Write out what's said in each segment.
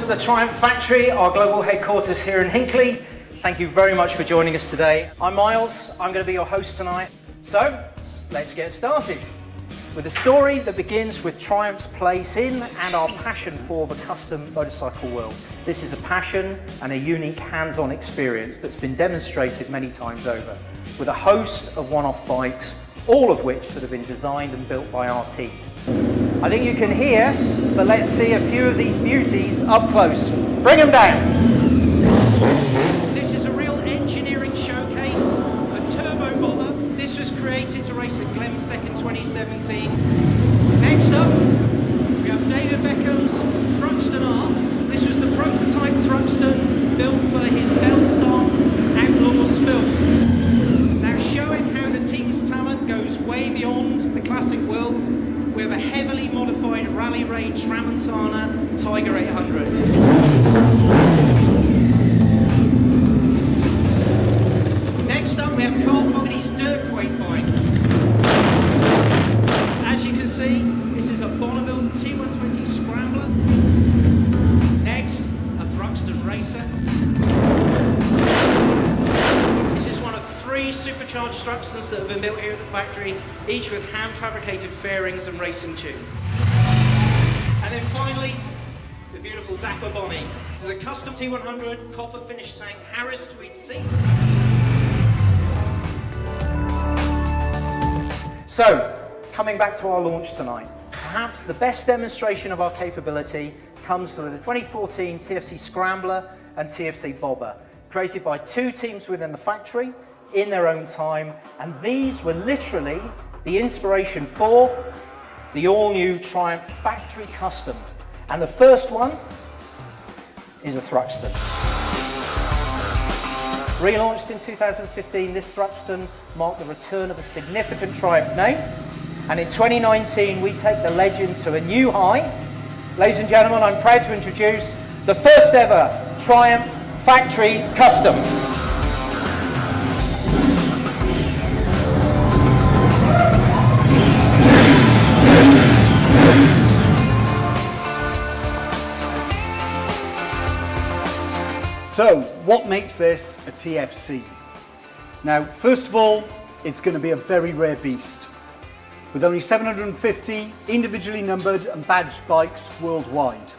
to the Triumph factory, our global headquarters here in Hinckley. Thank you very much for joining us today. I'm Miles, I'm going to be your host tonight. So, let's get started with a story that begins with Triumph's place in and our passion for the custom motorcycle world. This is a passion and a unique hands-on experience that's been demonstrated many times over, with a host of one-off bikes, all of which that have been designed and built by our team. I think you can hear, but let's see a few of these beauties up close. Bring them down. This is a real engineering showcase, a turbo bobber. This was created to race at Glemsec in 2017. Next up, we have David Beckham's Thruxton R. This was the prototype Thruxton built for his Belstaff Outlaws film. Now, showing how the team's talent goes way beyond the classic world, we have a heavily modified Rally Raid Tramontana Tiger 800. Next up, we have Carl Fogarty's Dirtquake bike. As you can see, this is a Bonneville T120 Scrambler. Next, a Thruxton Racer. This is one of 3 supercharged Thruxtons that have been built here at the factory, each with hand-fabricated fairings and racing tube. And then finally, the beautiful Dapper Bonnie. This is a custom T100 copper finish tank Harris tweed seat. So, coming back to our launch tonight, perhaps the best demonstration of our capability comes through the 2014 TFC Scrambler and TFC Bobber, created by 2 teams within the factory in their own time, and these were literally the inspiration for the all-new Triumph Factory Custom. And the first one is a Thruxton. Relaunched in 2015, this Thruxton marked the return of a significant Triumph name, and in 2019 we take the legend to a new high. Ladies and gentlemen, I'm proud to introduce the first ever Triumph Factory Custom. So, what makes this a TFC? Now, first of all, it's going to be a very rare beast, with only 750 individually numbered and badged bikes worldwide.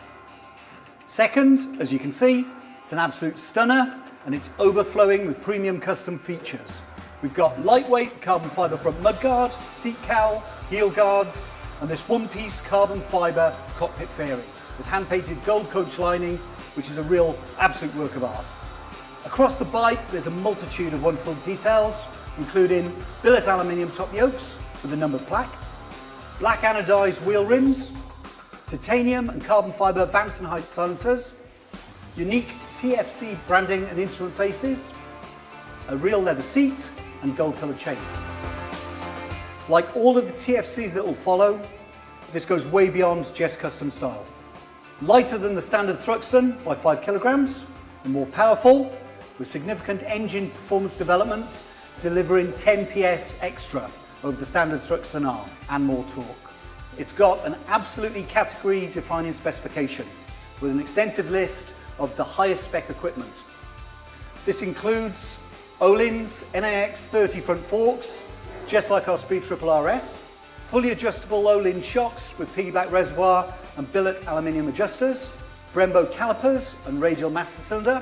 Second, as you can see, it's an absolute stunner, and it's overflowing with premium custom features. We've got lightweight carbon fibre front mudguard, seat cowl, heel guards, and this one-piece carbon fibre cockpit fairing with hand-painted gold coach lining, which is a real absolute work of art. Across the bike, there's a multitude of wonderful details, including billet aluminium top yokes with a numbered plaque, black anodized wheel rims, titanium and carbon fibre Vance and Height silencers, unique TFC branding and instrument faces, a real leather seat, and gold-coloured chain. Like all of the TFCs that will follow, this goes way beyond just custom style. Lighter than the standard Thruxton by 5 kilograms, and more powerful, with significant engine performance developments, delivering 10 PS extra over the standard Thruxton R, and more torque. It's got an absolutely category-defining specification, with an extensive list of the highest spec equipment. This includes Öhlins NAX 30 front forks, just like our Speed Triple RS, fully adjustable Öhlins shocks with piggyback reservoir and billet aluminium adjusters, Brembo calipers and radial master cylinder,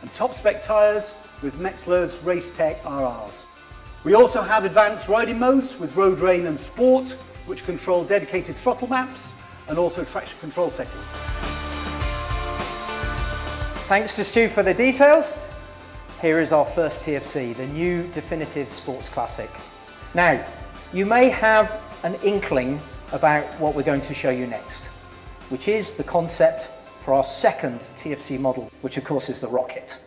and top spec tyres with Metzler's Racetech RRs. We also have advanced riding modes with Road Rain and Sport, which control dedicated throttle maps and also traction control settings. Thanks to Stu for the details. Here is our first TFC, the new definitive sports classic. Now, you may have an inkling about what we're going to show you next, which is the concept for our second TFC model, which of course is the Rocket.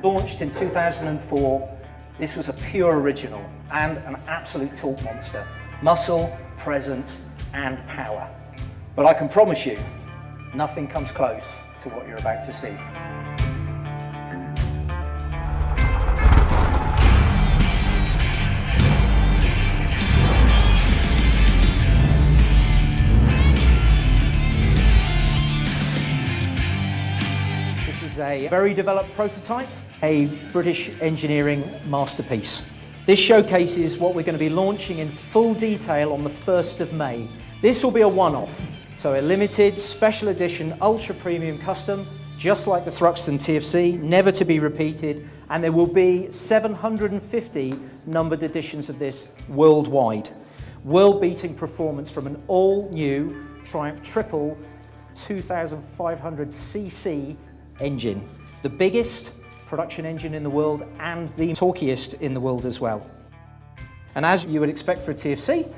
Launched in 2004, this was a pure original and an absolute torque monster. Muscle, presence, and power. But I can promise you, nothing comes close to what you're about to see. a very developed prototype, a British engineering masterpiece. This showcases what we're going to be launching in full detail on the 1st of May. This will be a one-off, so a limited, special edition, ultra premium custom, just like the Thruxton TFC, never to be repeated, and there will be 750 numbered editions of this worldwide. World-beating performance from an all-new Triumph Triple 2500cc engine, the biggest production engine in the world and the torquiest in the world as well. And as you would expect for a TFC,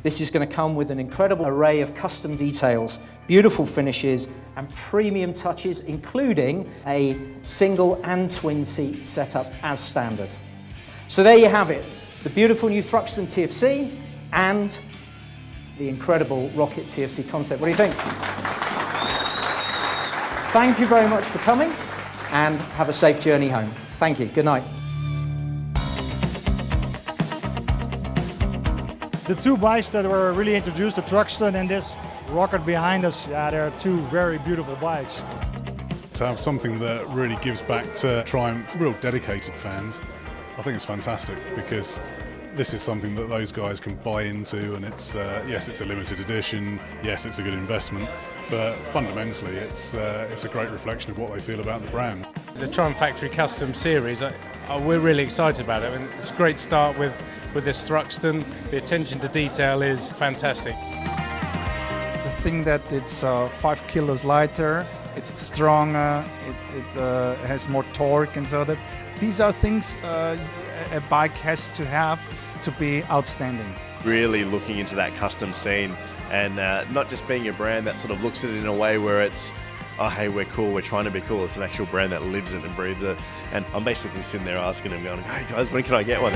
this is going to come with an incredible array of custom details, beautiful finishes and premium touches, including a single and twin seat setup as standard. So there you have it, the beautiful new Thruxton TFC and the incredible Rocket TFC concept. What do you think? Thank you very much for coming and have a safe journey home. Thank you. Good night. The two bikes that were really introduced, the Thruxton and this Rocket behind us, yeah, they're two very beautiful bikes. To have something that really gives back to Triumph, real dedicated fans, I think it's fantastic because this is something that those guys can buy into, and it's yes, it's a limited edition, yes, it's a good investment, but fundamentally it's a great reflection of what they feel about the brand. The Triumph Factory Custom Series, we're really excited about it. I mean, it's a great start with this Thruxton. The attention to detail is fantastic. The thing that it's 5 kilos lighter, it's stronger, it has more torque, and so that these are things a bike has to have to be outstanding. Really looking into that custom scene and not just being a brand that sort of looks at it in a way where it's, oh hey, we're cool, we're trying to be cool. It's an actual brand that lives it and breathes it. And I'm basically sitting there asking them, going, hey guys, when can I get one?